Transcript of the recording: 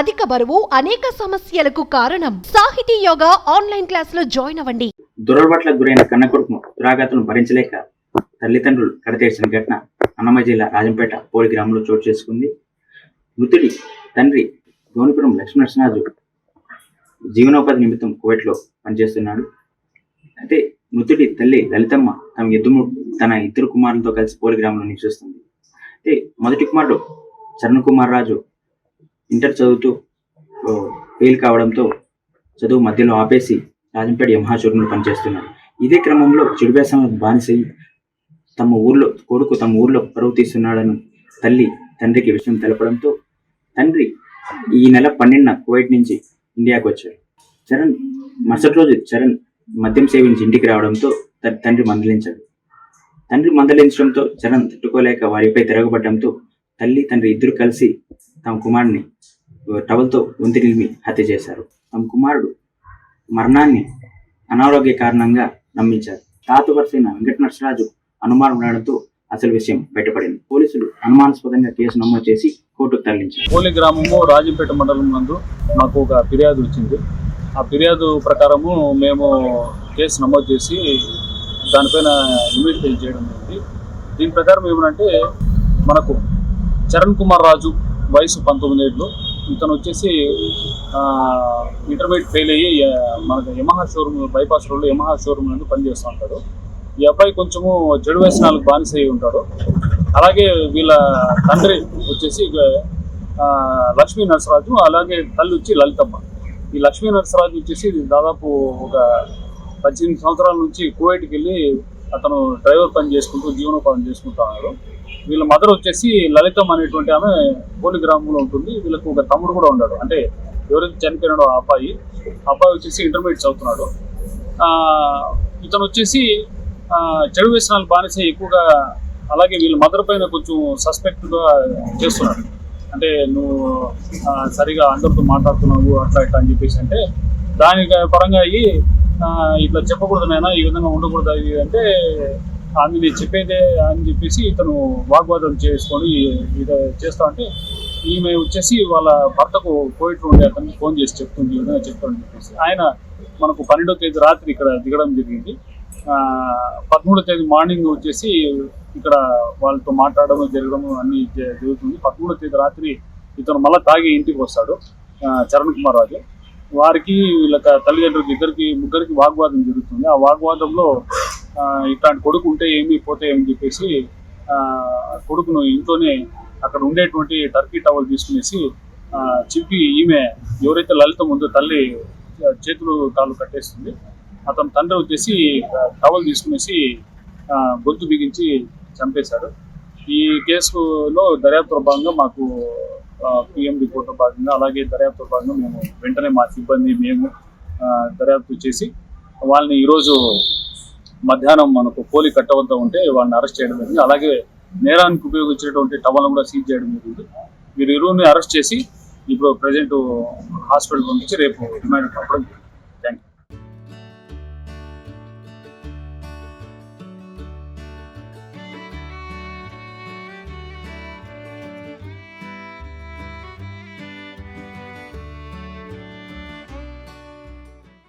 అధిక బరువు అనేక సమస్యలకు కారణం. సాహితీ యోగా ఆన్లైన్ క్లాసులో జాయిన్ అవ్వండి. దురలవాట్లకు గురైన కన్న కొడుకును దురాఘాతులను భరించలేక తల్లిదండ్రులు కడతేర్చిన ఘటన అన్నమయ్య జిల్లా రాజంపేట పోలి గ్రామంలో చోటు చేసుకుంది. మృతుడి తండ్రి గోనిపురం లక్ష్మీనరసింహరాజు జీవనోపాధి నిమిత్తం కువైట్లో పనిచేస్తున్నాడు. అయితే మృతుడి తల్లి లలితమ్మ తన ఇద్దరు కుమారులతో కలిసి పోలి గ్రామంలో నివసిస్తుంది. అయితే మొదటి కుమారుడు చరణ్ కుమార్ రాజు ఇంటర్ చదువుతూ ఫెయిల్ కావడంతో చదువు మధ్యలో ఆపేసి రాజంపేట యమహా షోరూంలో పనిచేస్తున్నారు. ఇదే క్రమంలో చెడు వ్యసనాలకు బానిసయ్యి తమ ఊర్లో పరువు తీస్తున్నాడని తల్లి తండ్రికి విషయం తెలపడంతో తండ్రి ఈ నెల 12న కువైట్ నుంచి ఇండియాకు వచ్చాడు. మరుసటి రోజు చరణ్ మద్యం సేవించి ఇంటికి రావడంతో తండ్రి మందలించడంతో చరణ్ తట్టుకోలేక వారిపై తిరగబడడంతో తల్లి తండ్రి ఇద్దరు కలిసి తమ కుమారుడిని టవల్తో గొంతు నిలిమి హత్య చేశారు. తమ కుమారుడు మరణాన్ని అనారోగ్య కారణంగా నమ్మించారు. తాత వరుసైన వెంకట నరసరాజు అనుమానం ఉండడంతో అసలు విషయం బయటపడింది. పోలీసులు అనుమానాస్పదంగా కేసు నమోదు చేసి కోర్టుకు తరలించారు. పోలి గ్రామము రాజంపేట మండలం నందు మాకు ఒక ఫిర్యాదు వచ్చింది. ఆ ఫిర్యాదు ప్రకారము మేము కేసు నమోదు చేసి దానిపైన ఇన్వెస్టిగేషన్ చేయడం జరిగింది. దీని ప్రకారం ఏమంటే మనకు చరణ్ కుమార్ రాజు వయసు 19 ఏళ్ళు. ఇతను వచ్చేసి ఇంటర్మీడియట్ ఫెయిల్ అయ్యి మనకు యమహా షోరూమ్ బైపాస్ రోడ్లో యమహా షోరూమ్ నందు పనిచేస్తూ ఉంటాడు. ఈ అబ్బాయి కొంచెము చెడు వ్యసనాలకు బానిస అయి ఉంటాడు. అలాగే వీళ్ళ తండ్రి వచ్చేసి లక్ష్మీ నరసరాజు, అలాగే తల్లి వచ్చి లలితమ్మ. ఈ లక్ష్మీ నరసరాజు వచ్చేసి దాదాపు ఒక 18 సంవత్సరాల నుంచి కువైట్కి వెళ్ళి అతను డ్రైవర్ పని చేసుకుంటూ జీవనోపాధి చేసుకుంటూ ఉన్నాడు. వీళ్ళ మదర్ వచ్చేసి లలితం అనేటువంటి ఆమె పోలి గ్రామంలో ఉంటుంది. వీళ్ళకు ఒక తమ్ముడు కూడా ఉన్నాడు. అంటే ఎవరైతే చనిపోయినాడో ఆ అబ్బాయి వచ్చేసి ఇంటర్మీడియట్ చదువుతున్నాడు. ఇతను వచ్చేసి చెడు వ్యసనాలు బానిస ఎక్కువగా, అలాగే వీళ్ళ మదర్ పైన కొంచెం సస్పెక్ట్గా చేస్తున్నాడు. అంటే నువ్వు సరిగా అందరితో మాట్లాడుతున్నావు అట్లా ఇట్లా అని చెప్పేసి అంటే దానికి పరంగా అయ్యి ఇట్లా చెప్పకూడదు నాయనా, ఈ విధంగా ఉండకూడదు అంటే ఆమె నేను చెప్పేదే అని చెప్పేసి ఇతను వాగ్వాదం చేసుకొని ఇది చేస్తా అంటే ఈమె వచ్చేసి వాళ్ళ భర్తకు కోవిట్లో ఉండే అతనికి ఫోన్ చేసి చెప్తుంది, ఈ విధంగా చెప్తానని చెప్పేసి ఆయన మనకు 12వ తేదీ రాత్రి ఇక్కడ దిగడం జరిగింది. 13వ తేదీ మార్నింగ్ వచ్చేసి ఇక్కడ వాళ్ళతో మాట్లాడడం జరగడం అన్ని జరుగుతుంది. 13వ తేదీ రాత్రి ఇతను మళ్ళీ తాగి ఇంటికి వస్తాడు చరణ్ కుమార్ రాజు. వారికి వీళ్ళ తల్లిదండ్రులకి ముగ్గురికి వాగ్వాదం జరుగుతుంది. ఆ వాగ్వాదంలో ఇట్లాంటి కొడుకు ఉంటే ఏమి పోతే ఏమని చెప్పేసి కొడుకును ఇంట్లోనే అక్కడ ఉండేటువంటి టర్కీ టవల్ తీసుకునేసి చింపి ఈమె ఎవరైతే లలితం ఉందో తల్లి చేతులు కాళ్ళు కట్టేస్తుంది. అతని తండ్రి వచ్చేసి టవల్ తీసుకునేసి గొంతు బిగించి చంపేశాడు. ఈ కేసులో దర్యాప్తులో భాగంగా మాకు పిఎం రిపోర్ట్లో భాగంగా అలాగే దర్యాప్తులో భాగంగా మేము వెంటనే మా సిబ్బంది మేము దర్యాప్తు చేసి వాళ్ళని ఈరోజు మధ్యాహ్నం మనకు పోలి కట్ట వద్ద ఉంటే వాళ్ళని అరెస్ట్ చేయడం జరిగింది. అలాగే నేరానికి ఉపయోగించేటువంటి టవల్ను కూడా సీజ్ చేయడం జరిగింది. వీరు ఇరువురిని అరెస్ట్ చేసి ఇప్పుడు ప్రజెంట్ హాస్పిటల్ పంపించి రేపు రిమాండ్ పంపడం జరిగింది.